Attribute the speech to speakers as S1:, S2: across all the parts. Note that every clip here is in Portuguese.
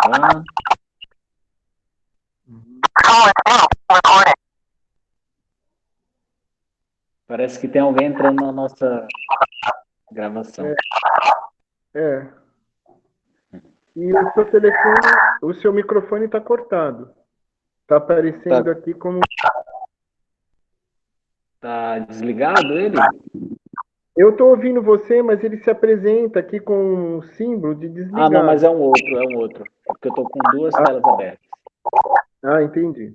S1: gravar. Parece que tem alguém entrando na nossa gravação.
S2: É. E o seu telefone, o seu microfone está cortado. Está aparecendo aqui como...
S1: Tá desligado ele?
S2: Eu estou ouvindo você, mas ele se apresenta aqui com um símbolo de desligado.
S1: Ah, não, mas é um outro. É porque eu estou com duas telas abertas.
S2: Ah, entendi.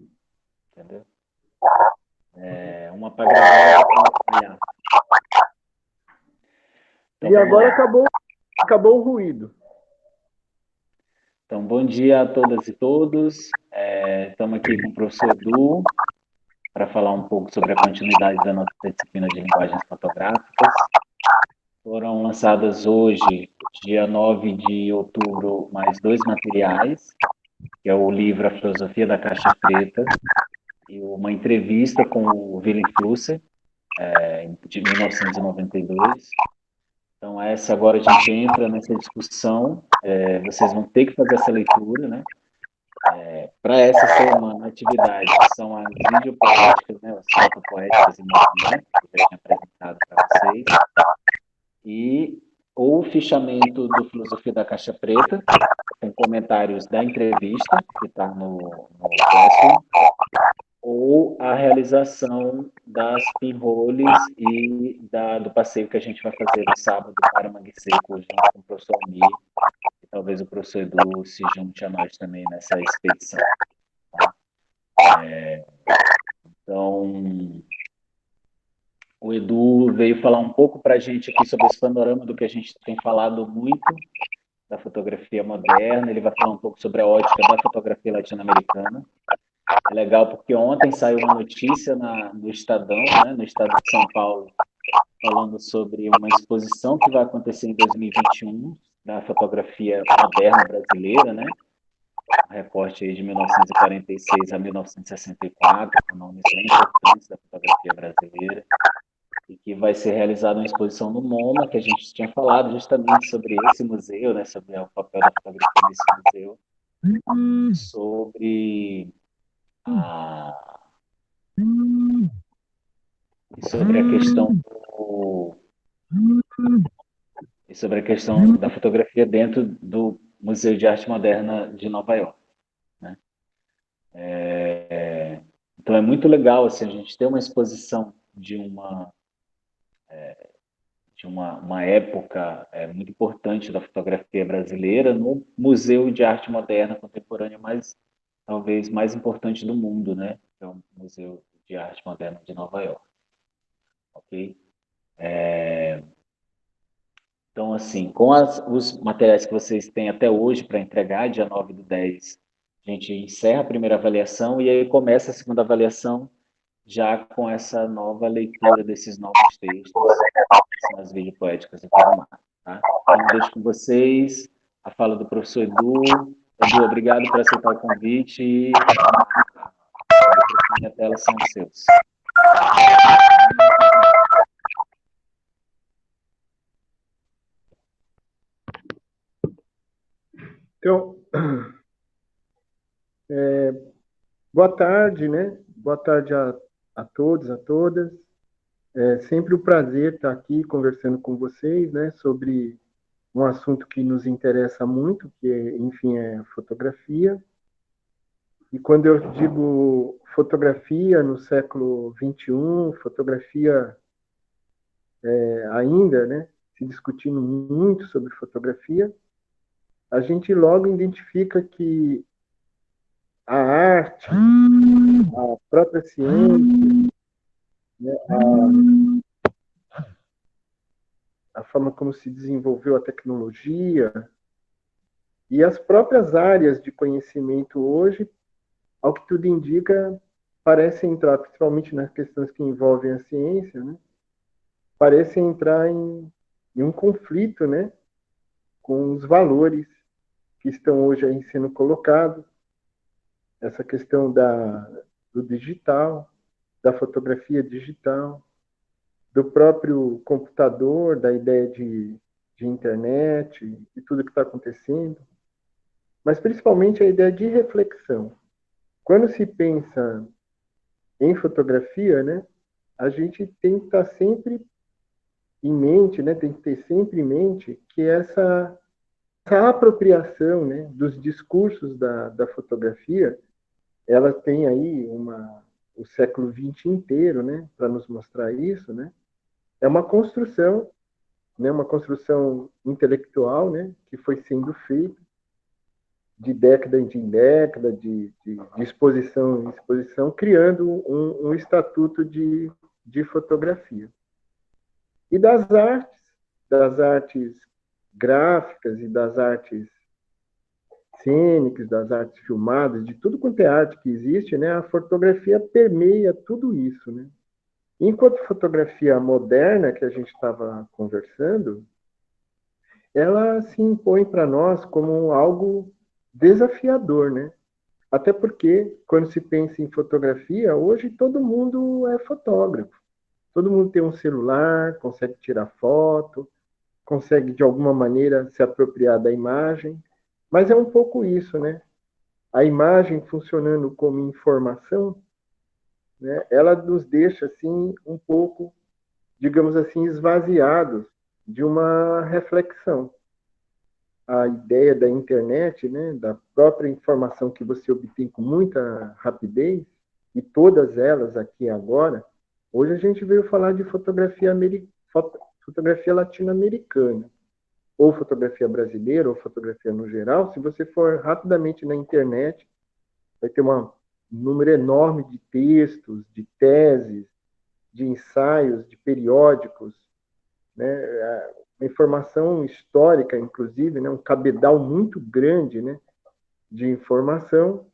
S1: Entendeu? Uma para gravar e outra para trabalhar. Então,
S2: E agora acabou o ruído.
S1: Então, bom dia a todas e todos. Estamos aqui com o professor Edu para falar um pouco sobre a continuidade da nossa disciplina de linguagens fotográficas. Foram lançadas hoje, dia 9 de outubro, mais 2 materiais, que é o livro A Filosofia da Caixa Preta e uma entrevista com o Willem Flusser, de 1992. Então, agora a gente entra nessa discussão, vocês vão ter que fazer essa leitura, né? Para essa semana, a atividade são as videopoéticas, né? As fotopoéticas e movimentos, que eu já tinha apresentado para vocês, e ou fichamento do Filosofia da Caixa Preta, com comentários da entrevista, que está no Classroom, ou a realização das pinholes e do passeio que a gente vai fazer no sábado para Mangue Seco, junto com o professor Almir, e talvez o professor Edu se junte a nós também nessa expedição. Tá? Então, o Edu veio falar um pouco para a gente aqui sobre esse panorama do que a gente tem falado muito, da fotografia moderna. Ele vai falar um pouco sobre a ótica da fotografia latino-americana. É legal porque ontem saiu uma notícia no Estadão, né, no estado de São Paulo, falando sobre uma exposição que vai acontecer em 2021 da fotografia moderna brasileira, né? Um recorte aí de 1946 a 1964, com nomes bem importantes da fotografia brasileira, e que vai ser realizada uma exposição no MoMA, que a gente tinha falado justamente sobre esse museu, né, sobre o papel da fotografia nesse museu, sobre sobre a questão sobre a questão da fotografia dentro do Museu de Arte Moderna de Nova York, né? Então é muito legal assim, a gente ter uma exposição de uma época muito importante da fotografia brasileira no Museu de Arte Moderna Contemporânea talvez mais importante do mundo, né? Que é o Museu de Arte Moderna de Nova York. Ok? Então, assim, com os materiais que vocês têm até hoje para entregar, dia 9/10, a gente encerra a primeira avaliação e aí começa a segunda avaliação já com essa nova leitura desses novos textos, que são as videopoéticas e tudo mais. Tá? Então, deixo com vocês a fala do professor Edu. Edu, obrigado por aceitar o convite e o microfone e a tela são seus.
S2: Então, boa tarde, né? Boa tarde a todos, a todas. É sempre um prazer estar aqui conversando com vocês, né, sobre um assunto que nos interessa muito, que, enfim, é a fotografia. E quando eu digo fotografia no século XXI, fotografia ainda, né, se discutindo muito sobre fotografia, a gente logo identifica que a arte, a própria ciência, né, a forma como se desenvolveu a tecnologia e as próprias áreas de conhecimento hoje, ao que tudo indica, parecem entrar, principalmente nas questões que envolvem a ciência, né, parecem entrar em um conflito, né, com os valores que estão hoje aí sendo colocados, essa questão do digital, da fotografia digital, do próprio computador, da ideia de internet e tudo que está acontecendo. mas principalmente a ideia de reflexão. Quando se pensa em fotografia, né, a gente tem que estar sempre em mente, né, tem que ter sempre em mente que essa apropriação, né, dos discursos da fotografia, ela tem aí o século XX inteiro, né, para nos mostrar isso, né, é uma construção intelectual, né, que foi sendo feita de década em década, de exposição em exposição, criando um estatuto de fotografia. E das artes gráficas e das artes cênicas, das artes filmadas, de tudo quanto é arte que existe, né, a fotografia permeia tudo isso, né? Enquanto fotografia moderna, que a gente estava conversando, ela se impõe para nós como algo desafiador, né? Até porque, quando se pensa em fotografia, hoje todo mundo é fotógrafo. Todo mundo tem um celular, consegue tirar foto, consegue, de alguma maneira, se apropriar da imagem. Mas é um pouco isso, né? A imagem funcionando como informação, né? Ela nos deixa, assim, um pouco, digamos assim, esvaziados de uma reflexão. A ideia da internet, né, da própria informação que você obtém com muita rapidez, e todas elas aqui agora, hoje a gente veio falar de fotografia latino-americana, ou fotografia brasileira, ou fotografia no geral. Se você for rapidamente na internet, vai ter um número enorme de textos, de teses, de ensaios, de periódicos, né? Uma informação histórica, inclusive, né? Um cabedal muito grande, né? De informação.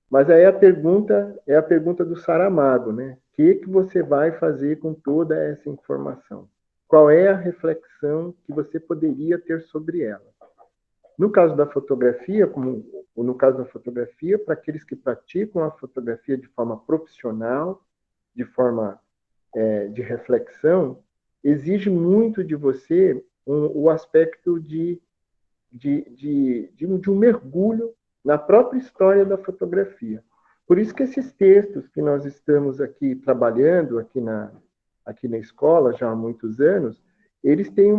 S2: Mas aí a pergunta é a pergunta do Saramago, né? O que você vai fazer com toda essa informação? Qual é a reflexão que você poderia ter sobre ela? No caso da fotografia, como no caso da fotografia, para aqueles que praticam a fotografia de forma profissional, de forma de reflexão, exige muito de você o aspecto de um mergulho na própria história da fotografia. Por isso que esses textos que nós estamos aqui trabalhando, aqui na escola, já há muitos anos, eles têm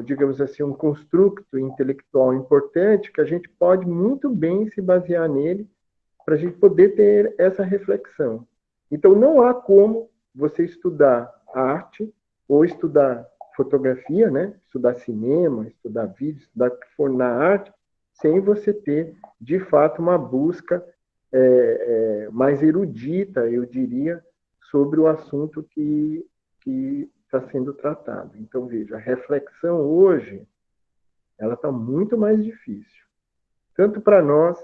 S2: digamos assim, um construto intelectual importante que a gente pode muito bem se basear nele para a gente poder ter essa reflexão. Então, não há como você estudar arte ou estudar fotografia, né? Estudar cinema, estudar vídeo, estudar o que for na arte, sem você ter, de fato, uma busca mais erudita, eu diria, sobre o assunto que está sendo tratado. Então, veja, a reflexão hoje, ela está muito mais difícil. Tanto para nós,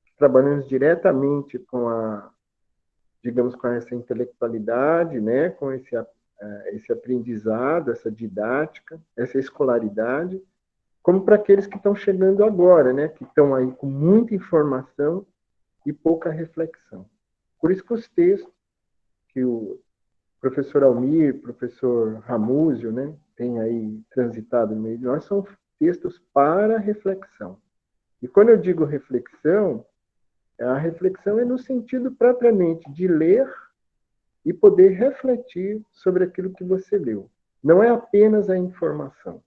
S2: que trabalhamos diretamente digamos, com essa intelectualidade, né, com esse aprendizado, essa didática, essa escolaridade, como para aqueles que estão chegando agora, né, que estão aí com muita informação e pouca reflexão. Por isso que os textos que o professor Almir, professor Ramúzio, né, tem aí transitado no meio de nós, são textos para reflexão. E quando eu digo reflexão, a reflexão é no sentido propriamente de ler e poder refletir sobre aquilo que você leu. Não é apenas a informação.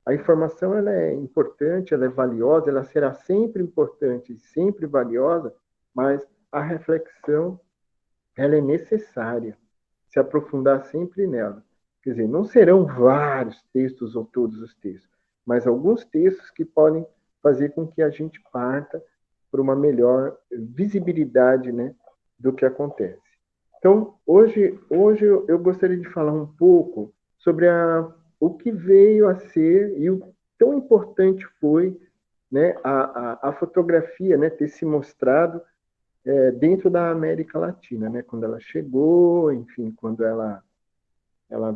S2: A informação ela é importante, ela é valiosa, ela será sempre importante, sempre valiosa, mas a reflexão ela é necessária, se aprofundar sempre nela. Quer dizer, não serão vários textos ou todos os textos, mas alguns textos que podem fazer com que a gente parta para uma melhor visibilidade, né, do que acontece. Então, hoje eu gostaria de falar um pouco sobre o que veio a ser e o tão importante foi, né, a fotografia, né, ter se mostrado dentro da América Latina, né, quando ela chegou, enfim, quando ela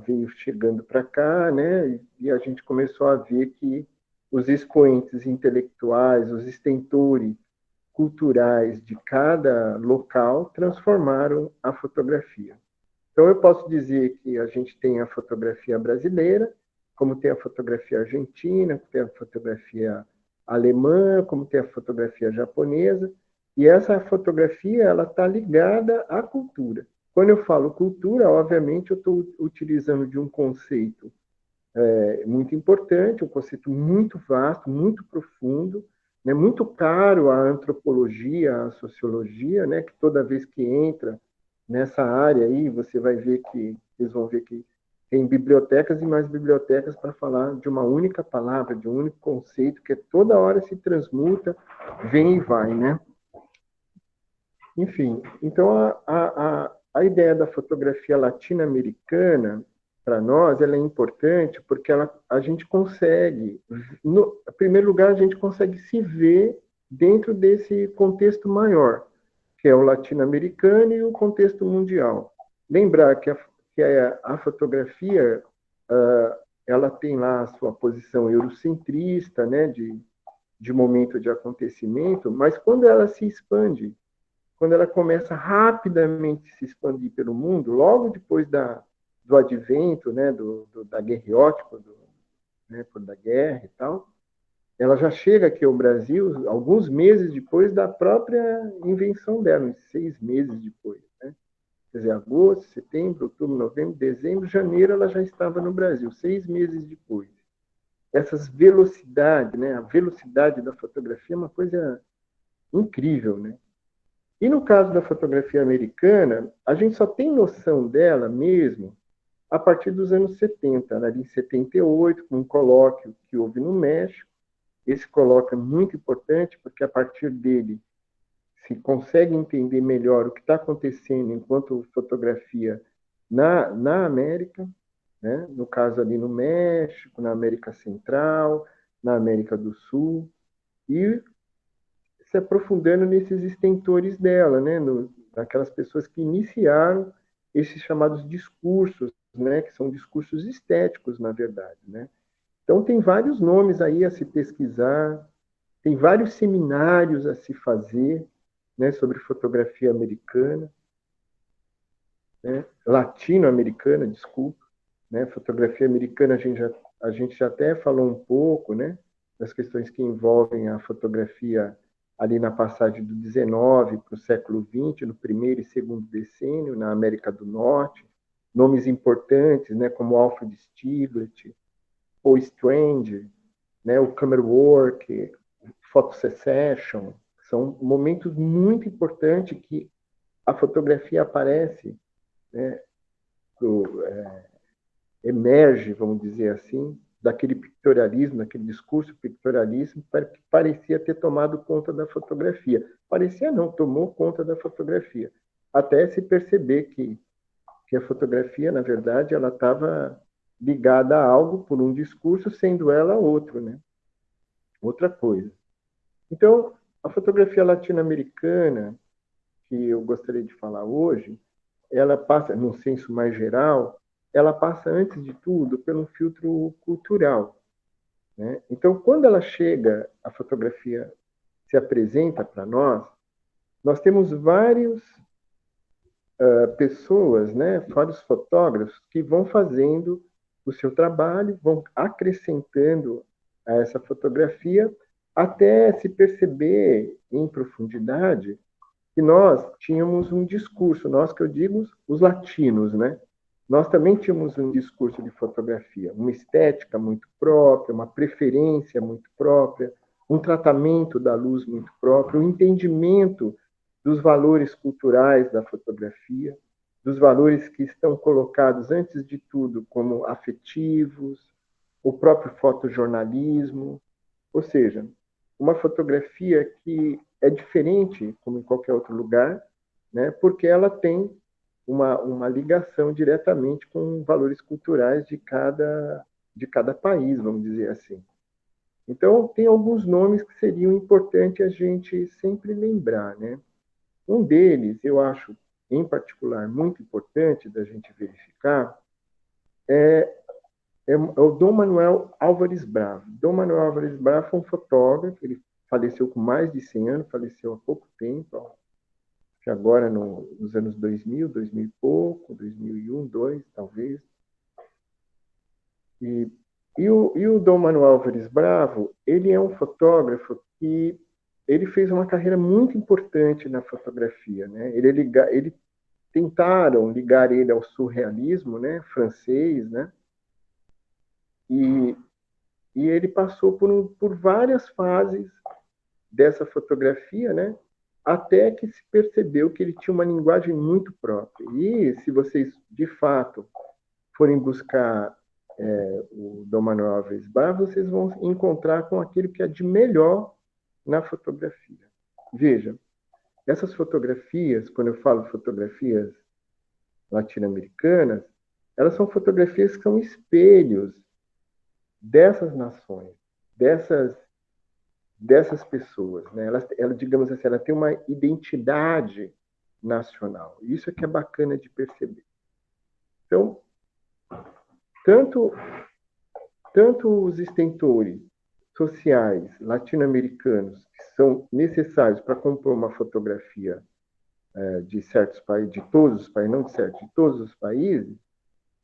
S2: veio chegando para cá, né, e a gente começou a ver que os expoentes intelectuais, os extentores culturais de cada local transformaram a fotografia. Então, eu posso dizer que a gente tem a fotografia brasileira, como tem a fotografia argentina, tem a fotografia alemã, como tem a fotografia japonesa, e essa fotografia ela está ligada à cultura. Quando eu falo cultura, obviamente eu estou utilizando de um conceito muito importante, um conceito muito vasto, muito profundo, né, muito caro à antropologia, à sociologia, né, que toda vez que entra nessa área aí, você vai ver que eles vão ver que tem bibliotecas e mais bibliotecas para falar de uma única palavra, de um único conceito, que toda hora se transmuta, vem e vai, né? Enfim, então a ideia da fotografia latino-americana, para nós, ela é importante porque a gente consegue, em primeiro lugar, a gente consegue se ver dentro desse contexto maior, que é o latino-americano e o contexto mundial. Lembrar que a fotografia, ela tem lá a sua posição eurocentrista, né, de momento de acontecimento, mas quando ela se expande, quando ela começa rapidamente a se expandir pelo mundo, logo depois do advento, né, da guerriótica, né, da guerra e tal, ela já chega aqui ao Brasil alguns meses depois da própria invenção dela, uns 6 meses depois. Né? Quer dizer, agosto, setembro, outubro, novembro, dezembro, janeiro, ela já estava no Brasil, 6 meses depois. Essas velocidades, né, a velocidade da fotografia é uma coisa incrível, né? E no caso da fotografia americana, a gente só tem noção dela mesmo a partir dos anos 70, ali em 78, com um colóquio que houve no México. Esse colóquio é muito importante porque a partir dele se consegue entender melhor o que está acontecendo enquanto fotografia na América, né? No caso ali no México, na América Central, na América do Sul, e se aprofundando nesses extentores dela, né, daquelas pessoas que iniciaram esses chamados discursos, né, que são discursos estéticos, na verdade, né. Então tem vários nomes aí a se pesquisar, tem vários seminários a se fazer, né, sobre fotografia americana, né, latino-americana, desculpa, né, fotografia americana a gente já até falou um pouco, né, das questões que envolvem a fotografia ali na passagem do 19 para o século 20, no primeiro e segundo decênio, na América do Norte, nomes importantes, né, como Alfred Stieglitz, Paul Strange, né, o camera work, photo secession, são momentos muito importantes que a fotografia aparece, né, emerge, vamos dizer assim, daquele pictorialismo, daquele discurso pictorialismo que parecia ter tomado conta da fotografia. Parecia não, tomou conta da fotografia. Até se perceber que a fotografia, na verdade, ela estava ligada a algo por um discurso, sendo ela outro, né? Outra coisa. Então, a fotografia latino-americana, que eu gostaria de falar hoje, ela passa, num senso mais geral, ela passa, antes de tudo, por um filtro cultural. Né? Então, quando ela chega, a fotografia se apresenta para nós temos várias pessoas, né, vários fotógrafos que vão fazendo o seu trabalho, vão acrescentando a essa fotografia até se perceber em profundidade que nós tínhamos um discurso, nós que eu digo os latinos, né? Nós também tínhamos um discurso de fotografia, uma estética muito própria, uma preferência muito própria, um tratamento da luz muito próprio, um entendimento dos valores culturais da fotografia, dos valores que estão colocados, antes de tudo, como afetivos, o próprio fotojornalismo, ou seja, uma fotografia que é diferente, como em qualquer outro lugar, né, porque ela tem uma ligação diretamente com valores culturais de cada país, vamos dizer assim. Então, tem alguns nomes que seriam importantes a gente sempre lembrar. Né? Um deles, eu acho, em particular, muito importante da gente verificar, é o Dom Manuel Álvares Bravo. Dom Manuel Álvares Bravo foi um fotógrafo, ele faleceu com mais de 100 anos, faleceu há pouco tempo, que agora nos anos 2000, 2000 e pouco, 2001, 2002, talvez. E E o Dom Manuel Álvares Bravo, ele é um fotógrafo que ele fez uma carreira muito importante na fotografia, né? Ele tentaram ligar ele ao surrealismo, né, francês, né? E, e ele passou por várias fases dessa fotografia, né? Até que se percebeu que ele tinha uma linguagem muito própria. E se vocês, de fato, forem buscar o Dom Manuel Alves Bravo, vocês vão encontrar com aquilo que é de melhor na fotografia. Veja, essas fotografias, quando eu falo fotografias latino-americanas, elas são fotografias que são espelhos dessas nações, dessas pessoas, né? Ela, digamos assim, ela tem uma identidade nacional. Isso é que é bacana de perceber. Então, tanto, tanto os extentores sociais latino-americanos que são necessários para compor uma fotografia de certos países, de todos os países, não de certos, de todos os países,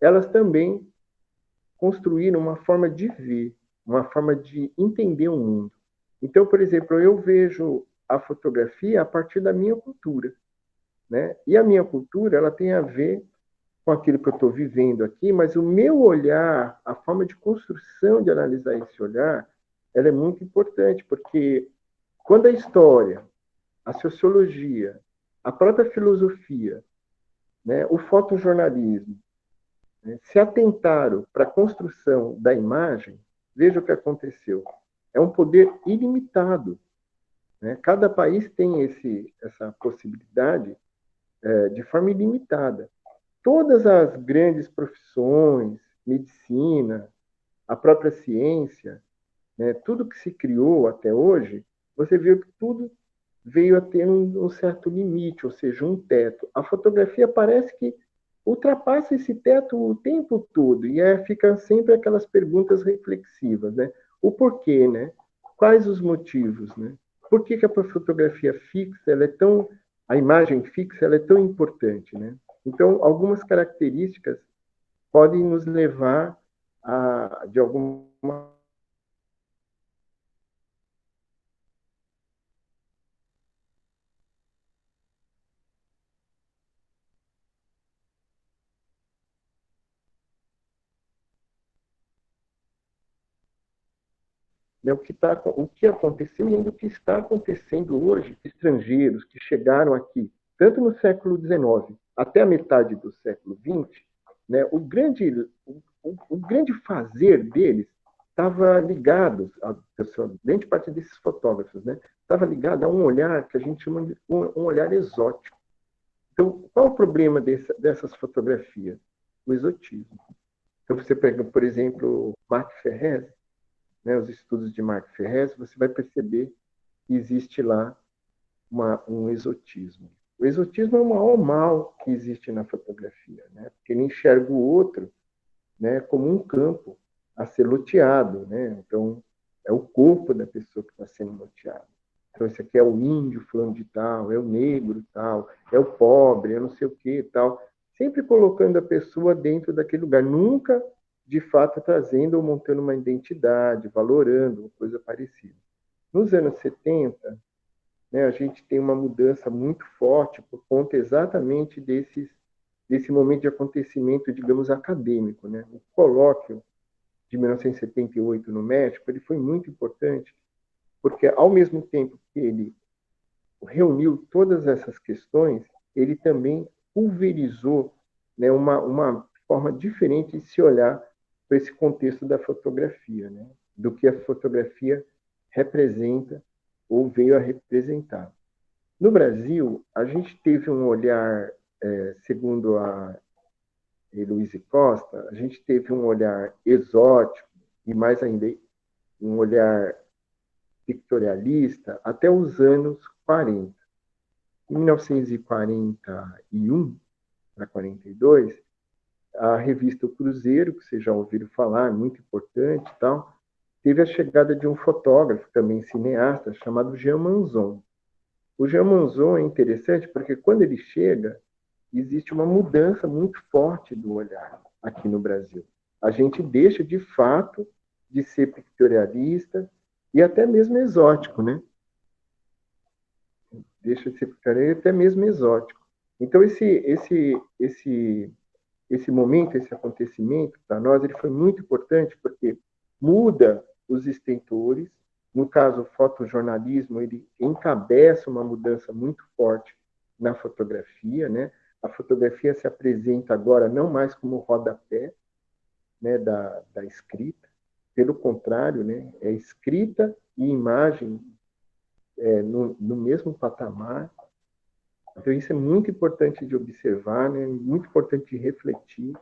S2: elas também construíram uma forma de ver, uma forma de entender o mundo. Então, por exemplo, eu vejo a fotografia a partir da minha cultura, né? E a minha cultura, ela tem a ver com aquilo que eu estou vivendo aqui, mas o meu olhar, a forma de construção de analisar esse olhar, ela é muito importante, porque quando a história, a sociologia, a própria filosofia, né, o fotojornalismo, né, se atentaram para a construção da imagem, veja o que aconteceu. É um poder ilimitado. Né? Cada país tem essa possibilidade de forma ilimitada. Todas as grandes profissões, medicina, a própria ciência, né, tudo que se criou até hoje, você viu que tudo veio a ter um certo limite, ou seja, um teto. A fotografia parece que ultrapassa esse teto o tempo todo, e fica sempre aquelas perguntas reflexivas, né? O porquê, né? Quais os motivos, né? Por que a fotografia fixa, a imagem fixa, ela é tão importante, né? Então, algumas características podem nos levar de alguma né, o que aconteceu e ainda o que está acontecendo hoje, estrangeiros que chegaram aqui, tanto no século XIX até a metade do século XX, né, o grande fazer deles estava ligado, a grande parte desses fotógrafos, né, estava ligado a um olhar que a gente chama de um olhar exótico. Então, qual o problema dessas fotografias? O exotismo. Então, você pega, por exemplo, Marc Ferrez, né, os estudos de Marc Ferrez, você vai perceber que existe lá um exotismo. O exotismo é o maior mal que existe na fotografia, né? Porque ele enxerga o outro, né, como um campo a ser loteado, né? Então, é o corpo da pessoa que está sendo loteado. Então, esse aqui é o índio fulano de tal, é o negro tal, é o pobre, é não sei o que tal. Sempre colocando a pessoa dentro daquele lugar. Nunca, de fato, trazendo ou montando uma identidade, valorando, coisa parecida. Nos anos 70, né, a gente tem uma mudança muito forte por conta exatamente desse momento de acontecimento, digamos, acadêmico. Né? O colóquio de 1978 no México ele foi muito importante, porque ao mesmo tempo que ele reuniu todas essas questões, ele também pulverizou, né, uma forma diferente de se olhar para esse contexto da fotografia, né, do que a fotografia representa ou veio a representar. No Brasil, a gente teve um olhar, segundo a Heloíse Costa, a gente teve um olhar exótico e mais ainda um olhar pictorialista até os anos 40. Em 1941 para 42, a revista O Cruzeiro, que vocês já ouviram falar, é muito importante e tal, teve a chegada de um fotógrafo, também cineasta, chamado Jean Manzon. O Jean Manzon é interessante porque quando ele chega, existe uma mudança muito forte do olhar aqui no Brasil. A gente deixa, de fato, de ser pictorialista e até mesmo exótico, né? Deixa de ser pictorialista até mesmo exótico. Então, esse momento, esse acontecimento, para nós, ele foi muito importante, porque muda os extentores. No caso, o fotojornalismo, ele encabeça uma mudança muito forte na fotografia, né? A fotografia se apresenta agora não mais como rodapé, né, da escrita, pelo contrário, né, é escrita e imagem no mesmo patamar. Então, isso é muito importante de observar, né, muito importante de refletir.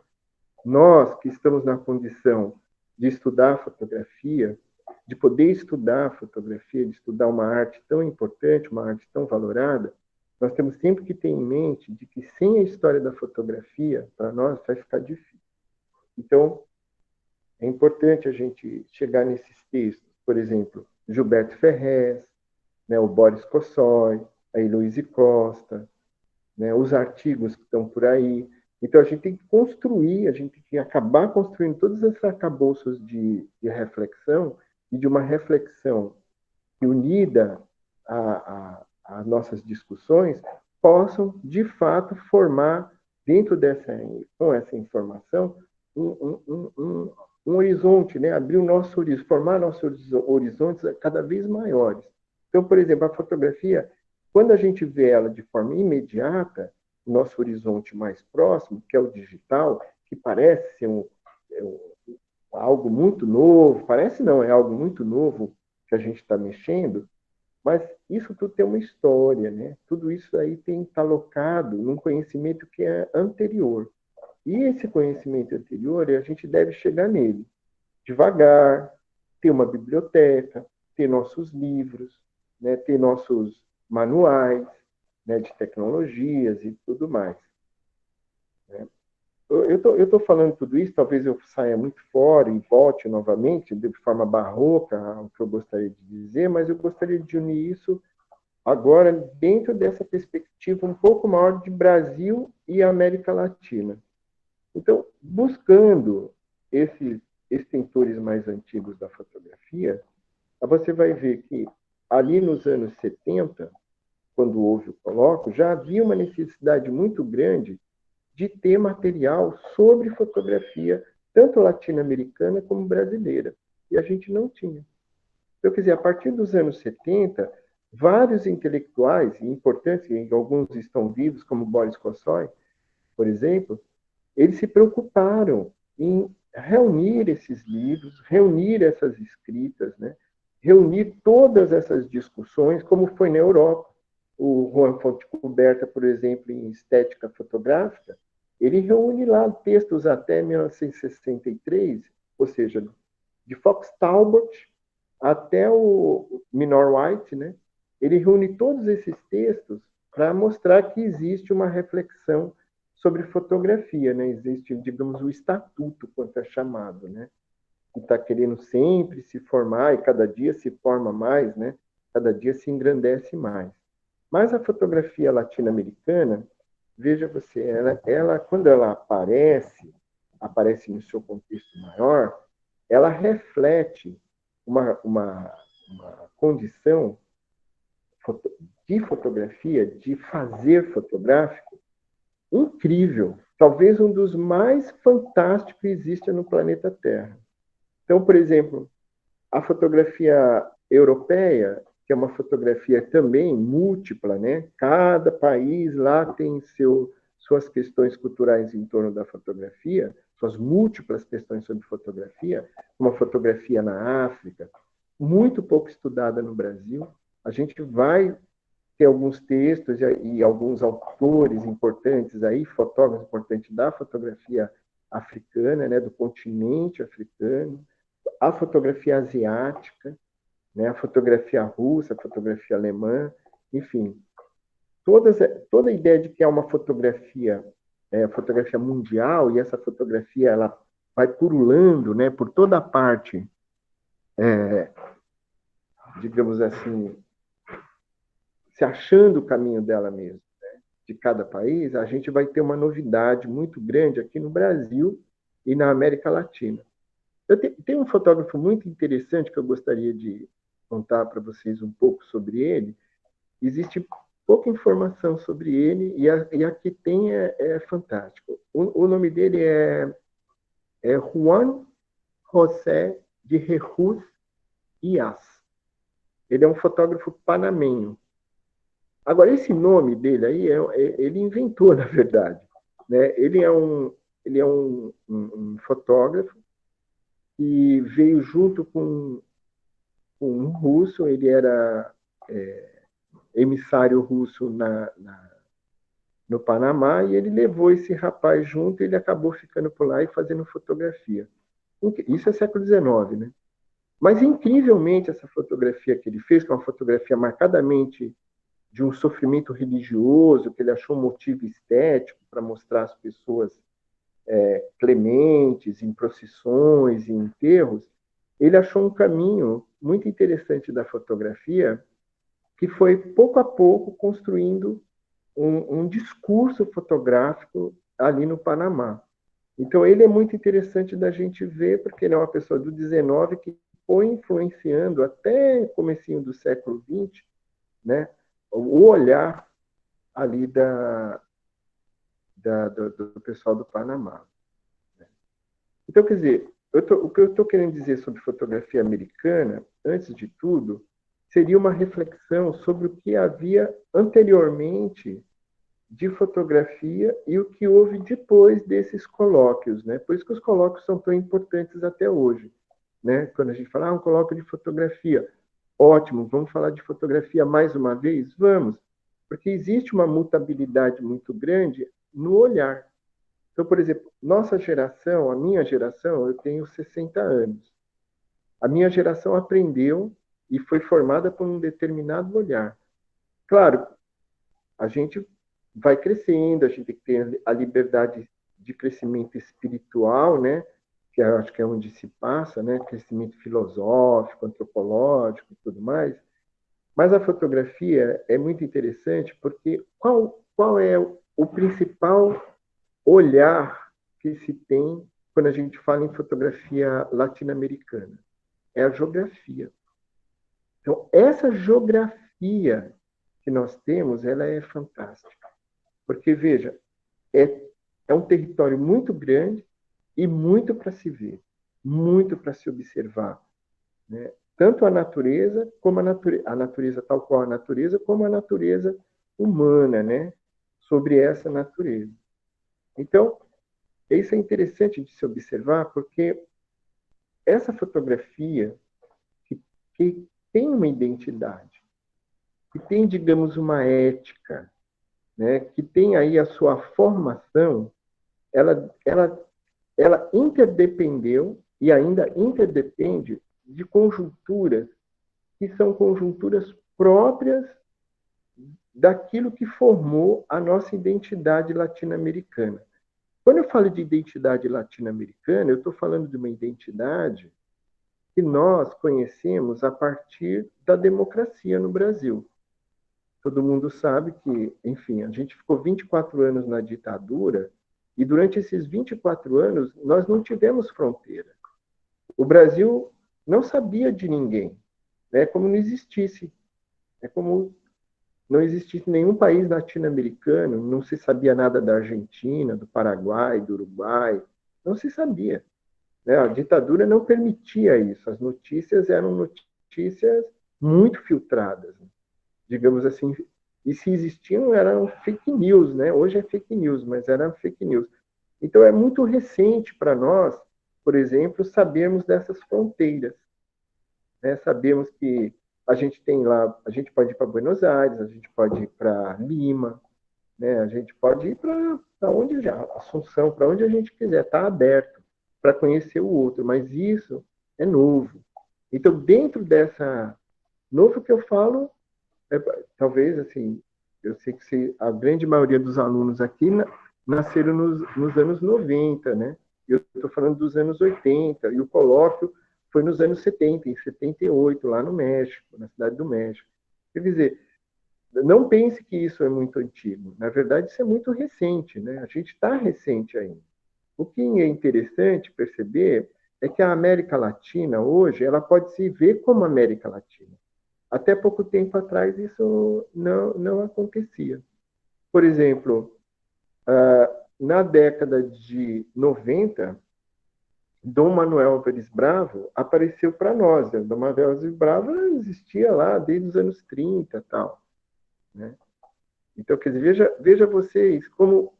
S2: Nós que estamos na condição de estudar fotografia, de poder estudar a fotografia, de estudar uma arte tão importante, uma arte tão valorada, nós temos sempre que ter em mente de que sem a história da fotografia, para nós vai ficar difícil. Então, é importante a gente chegar nesses textos, por exemplo, Gilberto Ferrez, né, o Boris Kossói, a Heloíse Costa, né, os artigos que estão por aí. Então, a gente tem que construir, a gente tem que acabar construindo todos esses arcabouços de reflexão, e de uma reflexão que, unida a nossas discussões, possam, de fato, formar, dentro com essa informação, um horizonte, né? Abrir o nosso horizonte, formar nossos horizontes cada vez maiores. Então, por exemplo, a fotografia, quando a gente vê ela de forma imediata, o nosso horizonte mais próximo, que é o digital, que parece ser algo muito novo, parece não, é algo muito novo que a gente está mexendo, mas isso tudo tem uma história, né? Tudo isso aí tem que estar alocado num conhecimento que é anterior. E esse conhecimento anterior, a gente deve chegar nele devagar, ter uma biblioteca, ter nossos livros, né? Ter nossos manuais, né? De tecnologias e tudo mais. Né? Eu tô falando tudo isso, talvez eu saia muito fora e volte novamente de forma barroca ao que eu gostaria de dizer, mas eu gostaria de unir isso agora dentro dessa perspectiva um pouco maior de Brasil e América Latina. Então, buscando esses extentores mais antigos da fotografia, você vai ver que ali nos anos 70, quando houve o colóquio, já havia uma necessidade muito grande de ter material sobre fotografia, tanto latino-americana como brasileira. E a gente não tinha. Então, quer dizer, a partir dos anos 70, vários intelectuais importantes, e alguns estão vivos, como Boris Kossói, por exemplo, eles se preocuparam em reunir esses livros, reunir essas escritas, né? Reunir todas essas discussões, como foi na Europa. O Juan Fontecoberta, por exemplo, em Estética Fotográfica, ele reúne lá textos até 1963, ou seja, de Fox Talbot até o Minor White, né? Ele reúne todos esses textos para mostrar que existe uma reflexão sobre fotografia, né? Existe, digamos, o estatuto, quanto é chamado, né? Que está querendo sempre se formar e cada dia se forma mais, né? Cada dia se engrandece mais. Mas a fotografia latino-americana, veja você, ela quando ela aparece no seu contexto maior, ela reflete uma condição de fotografia, de fazer fotográfico, incrível. Talvez um dos mais fantásticos que exista no planeta Terra. Então, por exemplo, a fotografia europeia, que é uma fotografia também múltipla, né? Cada país lá tem suas questões culturais em torno da fotografia, suas múltiplas questões sobre fotografia, uma fotografia na África, muito pouco estudada no Brasil. A gente vai ter alguns textos e alguns autores importantes aí, fotógrafos importantes da fotografia africana, né, do continente africano, a fotografia asiática, né, a fotografia russa, a fotografia alemã, enfim, toda a ideia de que é uma fotografia mundial, e essa fotografia ela vai pululando, né, por toda a parte, digamos assim, se achando o caminho dela mesmo, né, de cada país, a gente vai ter uma novidade muito grande aqui no Brasil e na América Latina. Tem um fotógrafo muito interessante que eu gostaria de contar para vocês um pouco sobre ele. Existe pouca informação sobre ele e a que tem é fantástico. O nome dele é Juan José de Jesus Ias. Ele é um fotógrafo panamenho. Agora, esse nome dele aí, ele inventou, na verdade. Né? Ele é um fotógrafo que veio junto com um russo, ele era emissário russo no Panamá, e ele levou esse rapaz junto, e ele acabou ficando por lá e fazendo fotografia. Isso é século XIX, né? Mas, incrivelmente, essa fotografia que ele fez, que é uma fotografia marcadamente de um sofrimento religioso, que ele achou um motivo estético para mostrar as pessoas clementes, em procissões, em enterros, ele achou um caminho muito interessante da fotografia, que foi, pouco a pouco, construindo um discurso fotográfico ali no Panamá. Então, ele é muito interessante da gente ver, porque ele é uma pessoa do 19 que foi influenciando até o comecinho do século XX, né, o olhar ali do pessoal do Panamá. Então, quer dizer, o que eu estou querendo dizer sobre fotografia americana, antes de tudo, seria uma reflexão sobre o que havia anteriormente de fotografia e o que houve depois desses colóquios, né? Por isso que os colóquios são tão importantes até hoje, né? Quando a gente fala, um colóquio de fotografia, ótimo, vamos falar de fotografia mais uma vez? Vamos, porque existe uma mutabilidade muito grande no olhar. Então, por exemplo, nossa geração, a minha geração, eu tenho 60 anos. A minha geração aprendeu e foi formada por um determinado olhar. Claro, a gente vai crescendo, a gente tem que ter a liberdade de crescimento espiritual, né? Que eu acho que é onde se passa, né? Crescimento filosófico, antropológico e tudo mais. Mas a fotografia é muito interessante porque qual é o principal olhar que se tem quando a gente fala em fotografia latino-americana? É a geografia. Então, essa geografia que nós temos, ela é fantástica. Porque, veja, é um território muito grande e muito para se ver, muito para se observar. Né? Tanto a natureza, como a natureza tal qual a natureza, como a natureza humana, né? Sobre essa natureza. Então, isso é interessante de se observar, porque essa fotografia que tem uma identidade, que tem, digamos, uma ética, né? Que tem aí a sua formação, ela interdependeu e ainda interdepende de conjunturas que são conjunturas próprias daquilo que formou a nossa identidade latino-americana. Quando eu falo de identidade latino-americana, eu estou falando de uma identidade que nós conhecemos a partir da democracia no Brasil. Todo mundo sabe que, enfim, a gente ficou 24 anos na ditadura e durante esses 24 anos nós não tivemos fronteira. O Brasil não sabia de ninguém, né? Como não existisse. É como não existisse nenhum país latino-americano, não se sabia nada da Argentina, do Paraguai, do Uruguai, não se sabia. Né? A ditadura não permitia isso. As notícias eram notícias muito filtradas, digamos assim. E se existiam, eram fake news, né? Hoje é fake news, mas eram fake news. Então é muito recente para nós, por exemplo, sabermos dessas fronteiras. Né? Sabemos que a gente tem lá, a gente pode ir para Buenos Aires, a gente pode ir para Lima, né? A gente pode ir para onde já, Assunção, para onde a gente quiser, está aberto para conhecer o outro, mas isso é novo. Então, dentro dessa novo que eu falo, talvez assim, eu sei que a grande maioria dos alunos aqui nasceram nos anos 90, né? Eu estou falando dos anos 80, e o colóquio foi nos anos 70, em 78, lá no México, na cidade do México. Quer dizer, não pense que isso é muito antigo. Na verdade, isso é muito recente, né? A gente está recente ainda. O que é interessante perceber é que a América Latina, hoje, ela pode se ver como América Latina. Até pouco tempo atrás, isso não acontecia. Por exemplo, na década de 90, Dom Manuel Álvares Bravo apareceu para nós. Dom Manuel Álvares Bravo existia lá desde os anos 30 e tal. Né? Então, quer dizer, veja vocês como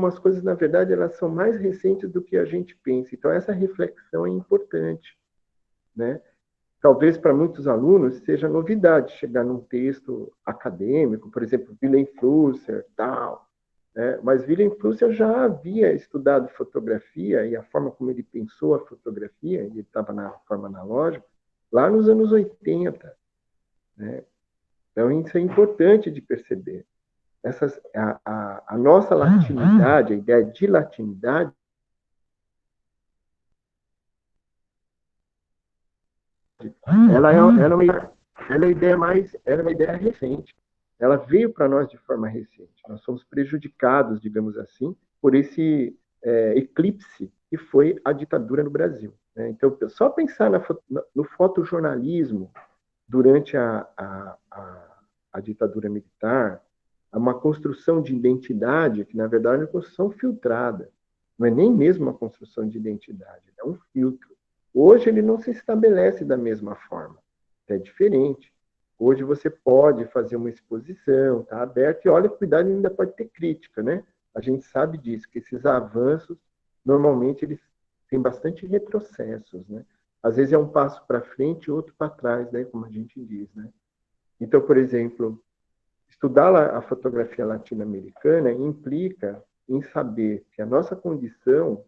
S2: as coisas, na verdade, elas são mais recentes do que a gente pensa. Então, essa reflexão é importante. Né? Talvez para muitos alunos seja novidade chegar num texto acadêmico, por exemplo, Wilhelm Flusser, tal. Né? Mas Wilhelm Flusser já havia estudado fotografia e a forma como ele pensou a fotografia, ele estava na forma analógica, lá nos anos 80. Né? Então, isso é importante de perceber. A nossa latinidade, a ideia de latinidade, ela é uma ideia recente. Ela veio para nós de forma recente. Nós somos prejudicados, digamos assim, por esse eclipse que foi a ditadura no Brasil. Né? Então, só pensar no fotojornalismo durante a ditadura militar, uma construção de identidade que, na verdade, é uma construção filtrada. Não é nem mesmo uma construção de identidade, é um filtro. Hoje ele não se estabelece da mesma forma, é diferente. Hoje você pode fazer uma exposição, está aberto, e olha, cuidado, ainda pode ter crítica, né? A gente sabe disso, que esses avanços, normalmente, eles têm bastante retrocessos, né? Às vezes é um passo para frente e outro para trás, né? Como a gente diz, né? Então, por exemplo, estudar a fotografia latino-americana implica em saber que a nossa condição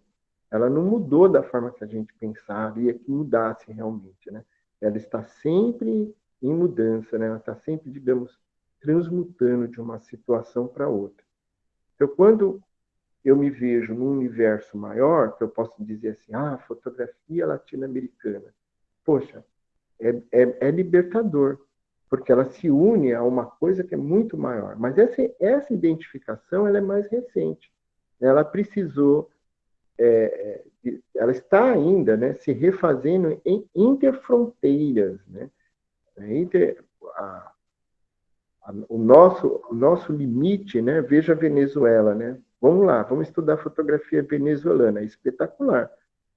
S2: ela não mudou da forma que a gente pensaria que mudasse realmente, né? Ela está sempre em mudança, né? Ela está sempre, digamos, transmutando de uma situação para outra. Então, quando eu me vejo num universo maior, que eu posso dizer assim, fotografia latino-americana, poxa, é libertador, porque ela se une a uma coisa que é muito maior. Mas essa identificação ela é mais recente. Ela precisou, ela está ainda, né, se refazendo em interfronteiras. Né? O nosso limite, né, veja a Venezuela. Né? Vamos lá, vamos estudar fotografia venezuelana, é espetacular.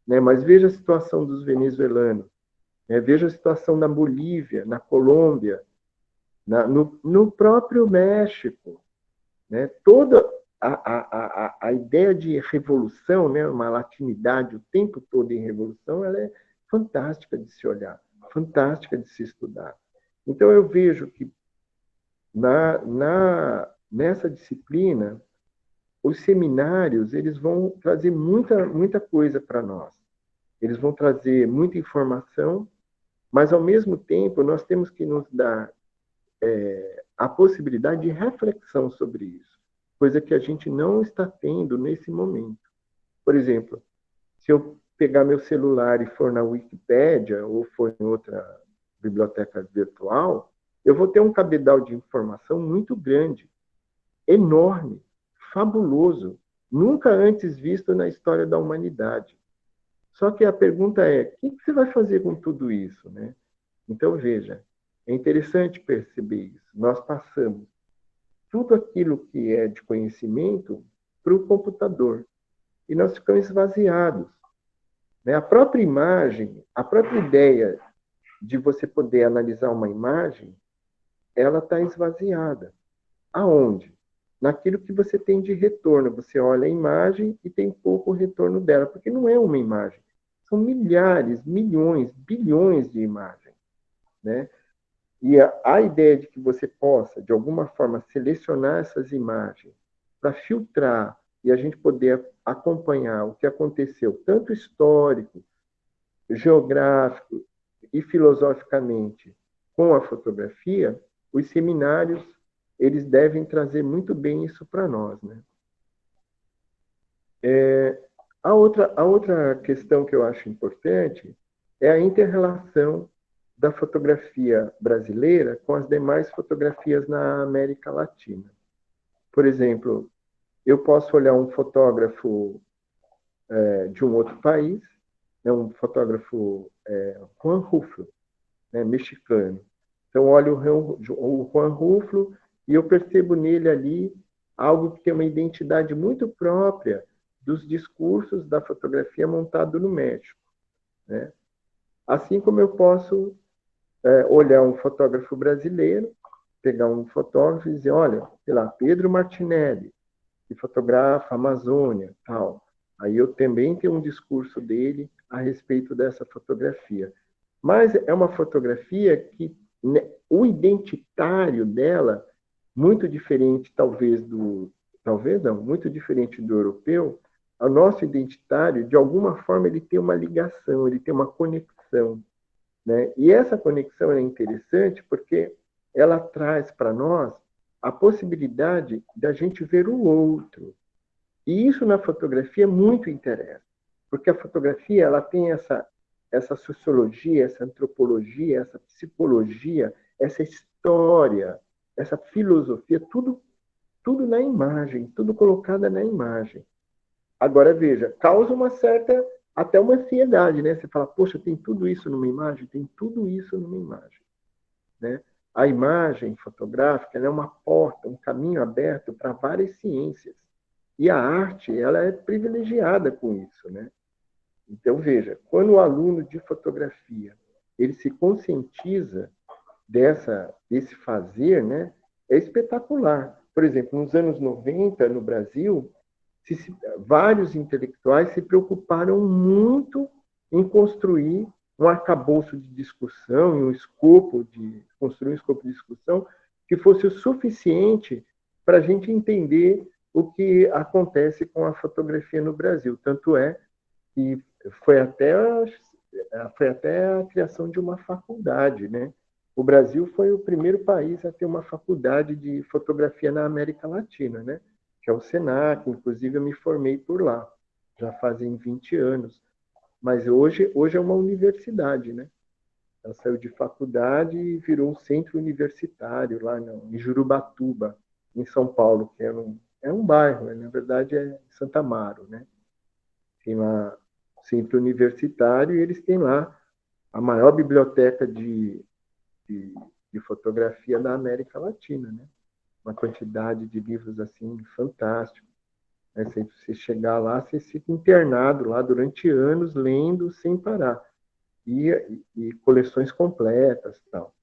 S2: Né? Mas veja a situação dos venezuelanos. Veja a situação na Bolívia, na Colômbia, no próprio México. Né? Toda a ideia de revolução, né? Uma latinidade o tempo todo em revolução, ela é fantástica de se olhar, fantástica de se estudar. Então, eu vejo que nessa disciplina, os seminários eles vão trazer muita coisa para nós. Eles vão trazer muita informação, mas, ao mesmo tempo, nós temos que nos dar a possibilidade de reflexão sobre isso, coisa que a gente não está tendo nesse momento. Por exemplo, se eu pegar meu celular e for na Wikipédia ou for em outra biblioteca virtual, eu vou ter um cabedal de informação muito grande, enorme, fabuloso, nunca antes visto na história da humanidade. Só que a pergunta é, o que você vai fazer com tudo isso, né? Então, veja, é interessante perceber isso. Nós passamos tudo aquilo que é de conhecimento para o computador e nós ficamos esvaziados. Né? A própria imagem, a própria ideia de você poder analisar uma imagem, ela está esvaziada. Aonde? Naquilo que você tem de retorno. Você olha a imagem e tem pouco retorno dela, porque não é uma imagem. São milhares, milhões, bilhões de imagens. Né? E a ideia de que você possa, de alguma forma, selecionar essas imagens para filtrar e a gente poder acompanhar o que aconteceu, tanto histórico, geográfico e filosoficamente, com a fotografia, os seminários eles devem trazer muito bem isso para nós. Né? A outra questão que eu acho importante é a inter-relação da fotografia brasileira com as demais fotografias na América Latina. Por exemplo, eu posso olhar um fotógrafo de um outro país é um fotógrafo Juan Ruflo, né, mexicano. Então, olho o Juan Ruflo e eu percebo nele ali algo que tem uma identidade muito própria dos discursos da fotografia montado no México, né? Assim como eu posso olhar um fotógrafo brasileiro, pegar um fotógrafo e dizer, olha, sei lá, Pedro Martinelli, que fotografa a Amazônia, tal. Aí eu também tenho um discurso dele a respeito dessa fotografia. Mas é uma fotografia que, né, o identitário dela, muito diferente talvez não, muito diferente do europeu, o nosso identitário, de alguma forma, ele tem uma ligação, ele tem uma conexão, né? E essa conexão é interessante porque ela traz para nós a possibilidade da gente ver o outro. E isso na fotografia muito interessa, porque a fotografia ela tem essa sociologia, essa antropologia, essa psicologia, essa história, essa filosofia, tudo na imagem, tudo colocada na imagem. Agora veja, causa uma certa até uma ansiedade, né? Você fala, poxa, tem tudo isso numa imagem, tem tudo isso numa imagem, né? A imagem fotográfica é uma porta, um caminho aberto para várias ciências. E a arte, ela é privilegiada com isso, né? Então, veja, quando o aluno de fotografia, ele se conscientiza desse fazer, né? É espetacular. Por exemplo, nos anos 90, no Brasil, vários intelectuais se preocuparam muito em construir um arcabouço de discussão, construir um escopo de discussão que fosse o suficiente para a gente entender o que acontece com a fotografia no Brasil. Tanto é que foi até a criação de uma faculdade, né? O Brasil foi o primeiro país a ter uma faculdade de fotografia na América Latina, né? Que é o Senac, inclusive eu me formei por lá, já fazem 20 anos. Mas hoje é uma universidade, né? Ela saiu de faculdade e virou um centro universitário lá em Jurubatuba, em São Paulo, que é um bairro, né? Na verdade é Santa Amaro, né? Tem lá o centro universitário e eles têm lá a maior biblioteca de, de fotografia da América Latina, né? Uma quantidade de livros assim fantástico. Né? Se você chegar lá, você fica internado lá durante anos lendo sem parar e coleções completas, tal.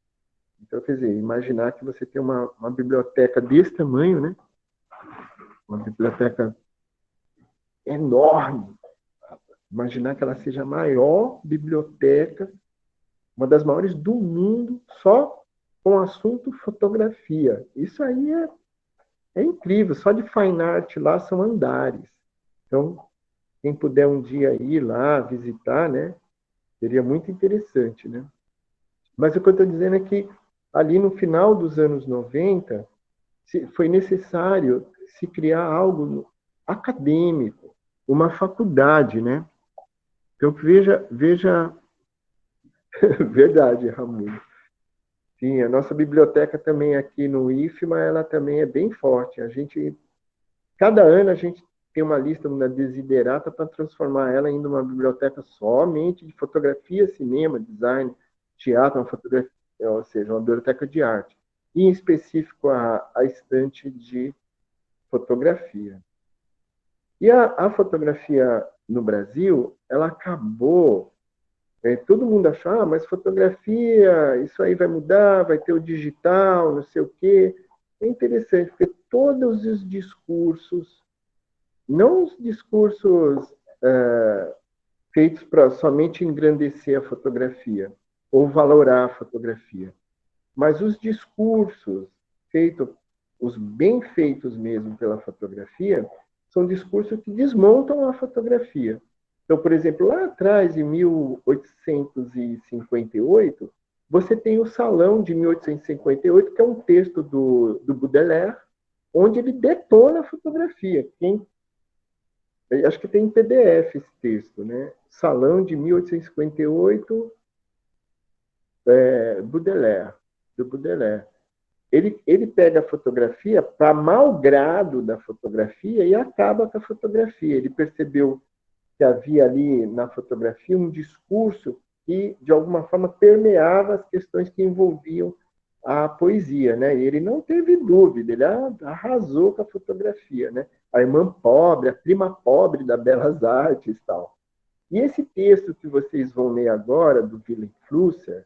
S2: Então, quer dizer, imaginar que você tem uma biblioteca desse tamanho, né? Uma biblioteca enorme. Imaginar que ela seja a maior biblioteca, uma das maiores do mundo, só com o assunto fotografia. Isso aí é incrível. Só de fine art lá são andares. Então, quem puder um dia ir lá visitar, né? Seria muito interessante, né? Mas o que eu estou dizendo é que ali no final dos anos 90, foi necessário se criar algo acadêmico, uma faculdade, né? Então, veja, verdade, Ramiro. Sim, a nossa biblioteca também aqui no IFMA, ela também é bem forte. Cada ano a gente tem uma lista na Desiderata para transformar ela em uma biblioteca somente de fotografia, cinema, design, teatro, uma fotografia, ou seja, uma biblioteca de arte. E, em específico, a estante de fotografia. E a fotografia no Brasil, ela acabou. Todo mundo achou, mas fotografia, isso aí vai mudar, vai ter o digital, não sei o quê. É interessante, porque todos os discursos, não os discursos feitos para somente engrandecer a fotografia ou valorar a fotografia, mas os discursos feitos, os bem feitos mesmo pela fotografia, são discursos que desmontam a fotografia. Então, por exemplo, lá atrás, em 1858, você tem o Salão de 1858, que é um texto do Baudelaire, onde ele detona a fotografia. Acho que tem em PDF esse texto, né? Salão de 1858, Baudelaire, do Baudelaire. Ele pega a fotografia para mal grado da fotografia e acaba com a fotografia. Ele percebeu que havia ali na fotografia um discurso que, de alguma forma, permeava as questões que envolviam a poesia, né? E ele não teve dúvida, ele arrasou com a fotografia, né? A irmã pobre, a prima pobre da Belas Artes e tal. E esse texto que vocês vão ler agora, do Willem Flusser,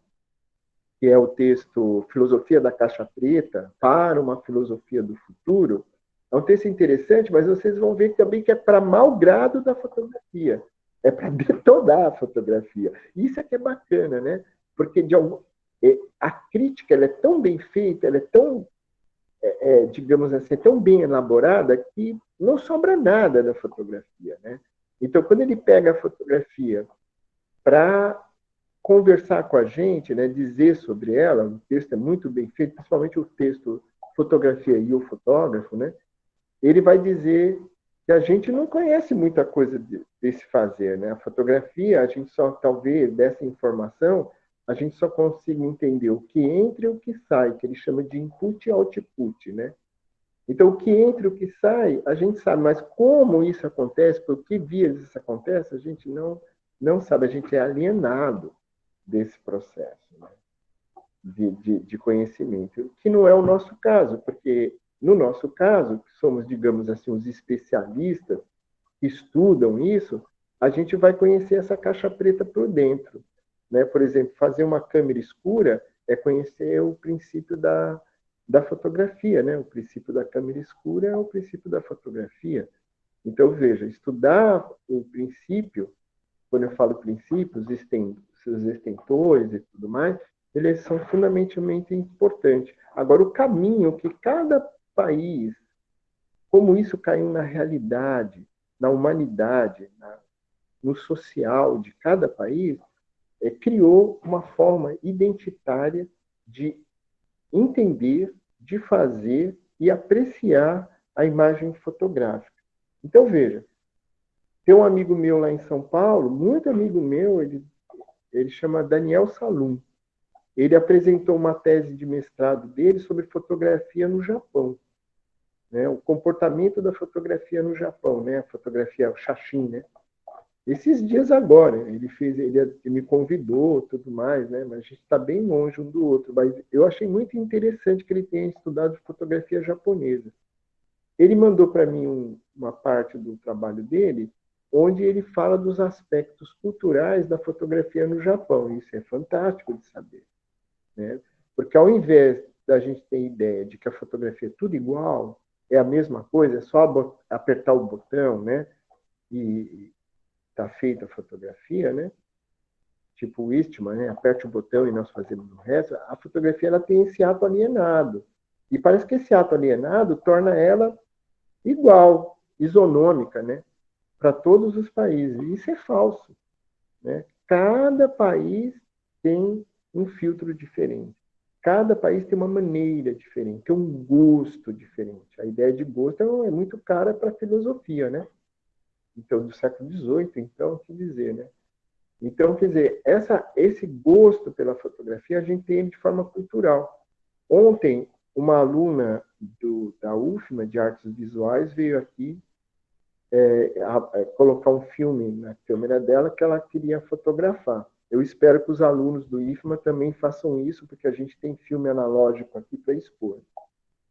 S2: que é o texto Filosofia da Caixa Preta para uma Filosofia do Futuro, é um texto interessante, mas vocês vão ver também que é para mau grado da fotografia. É para detonar a fotografia. Isso é que é bacana, né? Porque a crítica ela é tão bem feita, ela é tão, digamos assim, tão bem elaborada que não sobra nada da fotografia, né? Então, quando ele pega a fotografia para conversar com a gente, né, dizer sobre ela, o texto é muito bem feito, principalmente o texto Fotografia e o Fotógrafo, né? Ele vai dizer que a gente não conhece muita coisa desse fazer, né? A fotografia, a gente só, talvez, dessa informação, a gente só consiga entender o que entra e o que sai, que ele chama de input e output, né? Então, o que entra e o que sai, a gente sabe, mas como isso acontece, por que vias isso acontece, a gente não sabe, a gente é alienado desse processo, né? de conhecimento, que não é o nosso caso, porque no nosso caso, que somos, digamos assim, os especialistas que estudam isso, a gente vai conhecer essa caixa preta por dentro, né? Por exemplo, fazer uma câmera escura é conhecer o princípio da fotografia, né? O princípio da câmera escura é o princípio da fotografia. Então, veja, estudar o princípio, quando eu falo princípios, seus extentores e tudo mais, eles são fundamentalmente importantes. Agora, o caminho que cada país, como isso caiu na realidade, na humanidade, no social de cada país, criou uma forma identitária de entender, de fazer e apreciar a imagem fotográfica. Então, veja, tem um amigo meu lá em São Paulo, muito amigo meu, ele chama Daniel Salum. Ele apresentou uma tese de mestrado dele sobre fotografia no Japão, né? O comportamento da fotografia no Japão, né? A fotografia, o Shashin, né? Esses dias agora, ele me convidou, tudo mais, né? Mas a gente está bem longe um do outro. Mas eu achei muito interessante que ele tenha estudado fotografia japonesa. Ele mandou para mim uma parte do trabalho dele, onde ele fala dos aspectos culturais da fotografia no Japão. Isso é fantástico de saber, né? Porque ao invés da gente ter ideia de que a fotografia é tudo igual, é a mesma coisa, é só apertar o botão, né? E está feita a fotografia, né? Tipo o Eastman, né? Aperte o botão e nós fazemos o resto. A fotografia ela tem esse ato alienado. E parece que esse ato alienado torna ela igual, isonômica, né? Para todos os países. E isso é falso, né? Cada país tem um filtro diferente. Cada país tem uma maneira diferente, tem um gosto diferente. A ideia de gosto é muito cara para a filosofia, né? Então, do século XVIII, então, o que dizer, né? Então, quer dizer, esse gosto pela fotografia a gente tem de forma cultural. Ontem, uma aluna da UFMA, de Artes Visuais, veio aqui colocar um filme na câmera dela que ela queria fotografar. Eu espero que os alunos do IFMA também façam isso, porque a gente tem filme analógico aqui para expor.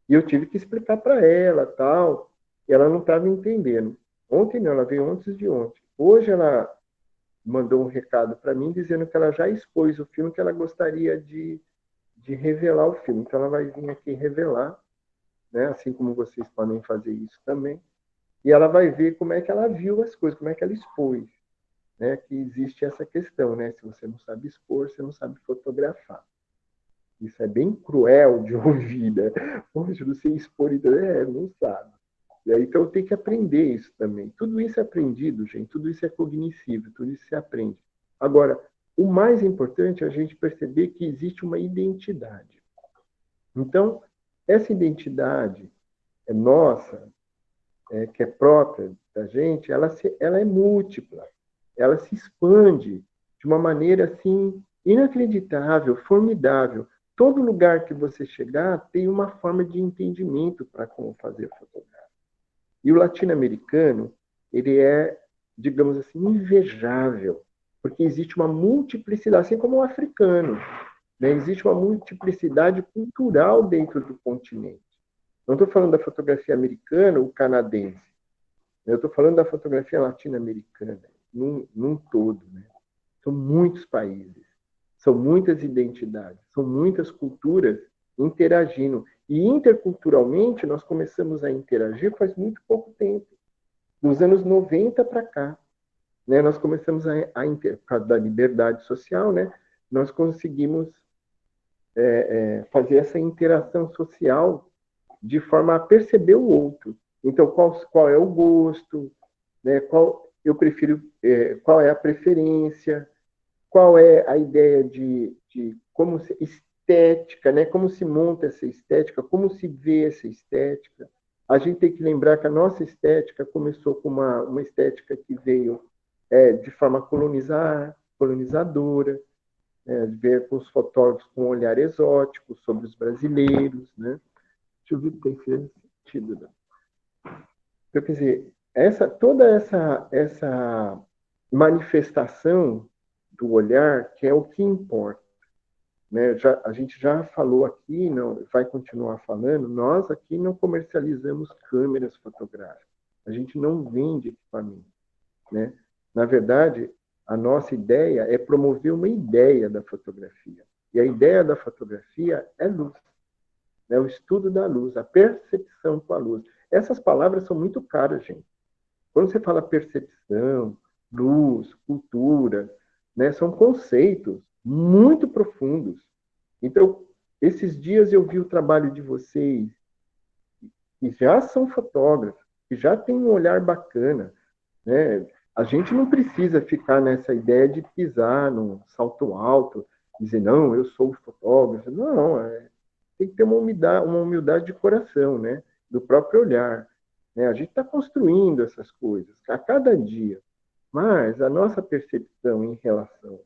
S2: E eu tive que explicar para ela, tal, e ela não estava entendendo. Ontem não, ela veio antes de ontem. Hoje ela mandou um recado para mim dizendo que ela já expôs o filme, que ela gostaria de revelar o filme. Então ela vai vir aqui revelar, né? Assim como vocês podem fazer isso também. E ela vai ver como é que ela viu as coisas, como é que ela expôs, né? Que existe essa questão, né? Se você não sabe expor, você não sabe fotografar. Isso é bem cruel de ouvir, né? Poxa, não sei expor, então, não sabe. Então tem que aprender isso também. Tudo isso é aprendido, gente. Tudo isso é cognoscível, tudo isso se aprende. Agora, o mais importante é a gente perceber que existe uma identidade. Então, essa identidade é nossa, que é própria da gente, ela é múltipla, ela se expande de uma maneira assim inacreditável, formidável. Todo lugar que você chegar tem uma forma de entendimento para como fazer fotografia. E o latino-americano, ele é digamos assim, invejável, porque existe uma multiplicidade, assim como o africano, né? Existe uma multiplicidade cultural dentro do continente. Não estou falando da fotografia americana ou canadense, eu estou falando da fotografia latino-americana, num todo, né? São muitos países, são muitas identidades, são muitas culturas interagindo. E interculturalmente, nós começamos a interagir faz muito pouco tempo, dos anos 90 para cá. Né? Nós começamos por causa da liberdade social, né? Nós conseguimos fazer essa interação social de forma a perceber o outro. Então, qual é o gosto, né? Eu prefiro, qual é a preferência, qual é a ideia de como estética, né? Como se monta essa estética, como se vê essa estética. A gente tem que lembrar que a nossa estética começou com uma estética que veio de forma colonizadora, ver com os fotógrafos com um olhar exótico sobre os brasileiros, né? Deixa eu ver se tem sentido. Né? Então, quer dizer, toda essa manifestação do olhar, que é o que importa. Né? A gente já falou aqui, não, vai continuar falando, nós aqui não comercializamos câmeras fotográficas, a gente não vende equipamento. Né? Na verdade, a nossa ideia é promover uma ideia da fotografia. E a ideia da fotografia é luz. Né? O estudo da luz, a percepção com a luz. Essas palavras são muito caras, gente. Quando você fala percepção, luz, cultura, né, são conceitos muito profundos. Então, esses dias eu vi o trabalho de vocês, que já são fotógrafos, que já têm um olhar bacana. Né? A gente não precisa ficar nessa ideia de pisar num salto alto, dizer, não, eu sou fotógrafo. Não, tem que ter uma humildade de coração, né? Do próprio olhar. Né? A gente está construindo essas coisas a cada dia, mas a nossa percepção em relação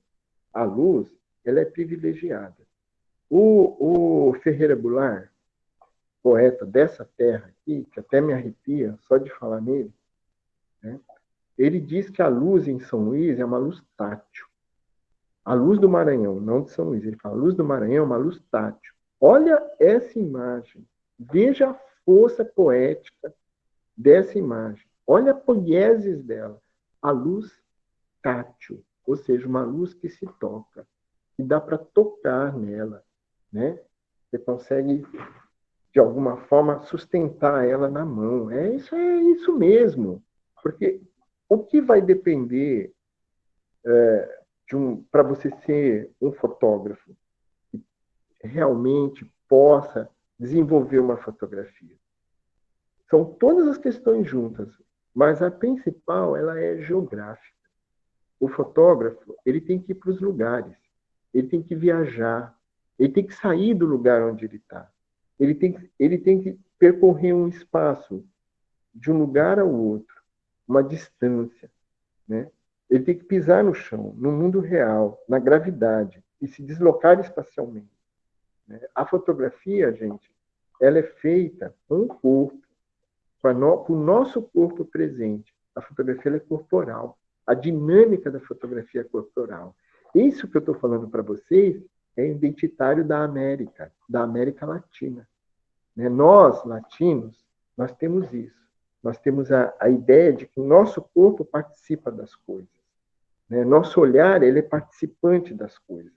S2: à luz, ela é privilegiada. O Ferreira Goulart, poeta dessa terra aqui, que até me arrepia só de falar nele, né? Ele diz que a luz em São Luís é uma luz tátil. A luz do Maranhão, não de São Luís, ele fala, a luz do Maranhão é uma luz tátil. Olha essa imagem, veja a força poética dessa imagem. Olha a poiesis dela. A luz tátil, ou seja, uma luz que se toca, que dá para tocar nela, né? Você consegue, de alguma forma, sustentar ela na mão. É isso mesmo. Porque o que vai depender para você ser um fotógrafo que realmente possa desenvolver uma fotografia? São todas as questões juntas, mas a principal ela é geográfica. O fotógrafo ele tem que ir para os lugares, ele tem que viajar, ele tem que sair do lugar onde ele está. Ele tem que percorrer um espaço de um lugar ao outro, uma distância, né? Ele tem que pisar no chão, no mundo real, na gravidade, e se deslocar espacialmente. Né? A fotografia, gente, ela é feita com o corpo, com o nosso corpo presente. A fotografia ela é corporal. A dinâmica da fotografia é corporal. Isso que eu estou falando para vocês é identitário da América Latina. Né? Nós, latinos, nós temos isso. Nós temos a ideia de que o nosso corpo participa das coisas. Né? Nosso olhar ele é participante das coisas.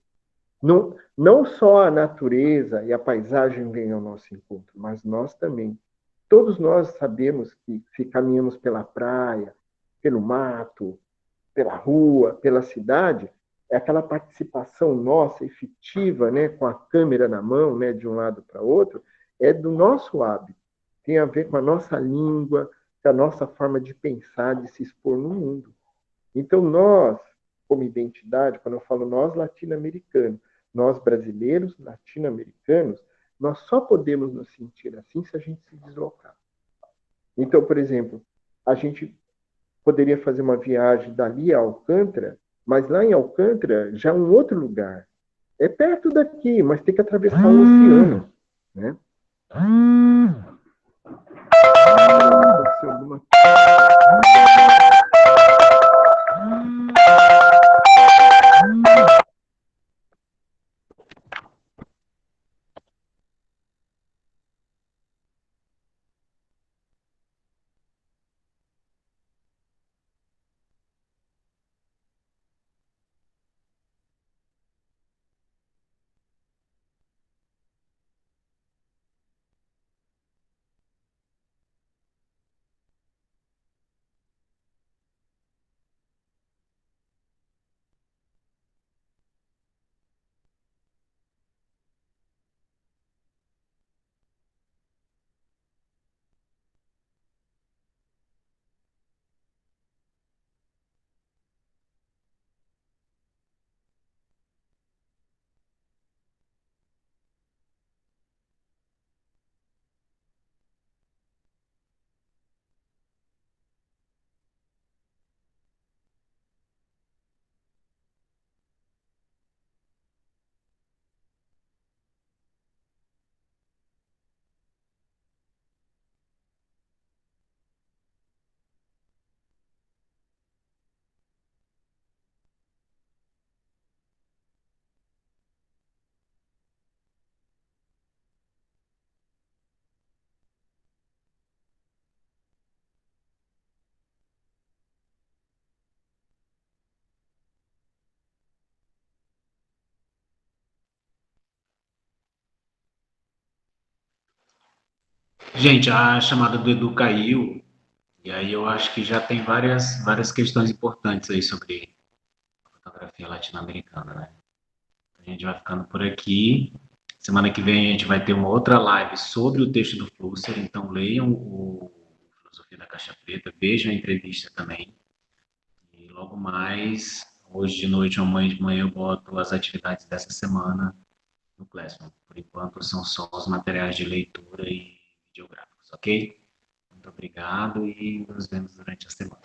S2: Não só a natureza e a paisagem vêm ao nosso encontro, mas nós também. Todos nós sabemos que se caminhamos pela praia, pelo mato, pela rua, pela cidade, é aquela participação nossa, efetiva, né, com a câmera na mão, né, de um lado para outro, é do nosso hábito. Tem a ver com a nossa língua, com a nossa forma de pensar, de se expor no mundo. Então, nós, como identidade, quando eu falo nós latino-americanos, nós brasileiros latino-americanos, nós só podemos nos sentir assim se a gente se deslocar. Então, por exemplo, a gente poderia fazer uma viagem dali a Alcântara, mas lá em Alcântara já é um outro lugar. É perto daqui, mas tem que atravessar o oceano. Né? Aconteceu alguma coisa.
S3: Gente, a chamada do Edu caiu, e aí eu acho que já tem várias questões importantes aí sobre a fotografia latino-americana, né? A gente vai ficando por aqui. Semana que vem a gente vai ter uma outra live sobre o texto do Flusser, então leiam o Filosofia da Caixa Preta, vejam a entrevista também. E logo mais, hoje de noite ou amanhã de manhã, eu boto as atividades dessa semana no Classroom. Por enquanto, são só os materiais de leitura e videográficos, ok? Muito obrigado e nos vemos durante a semana.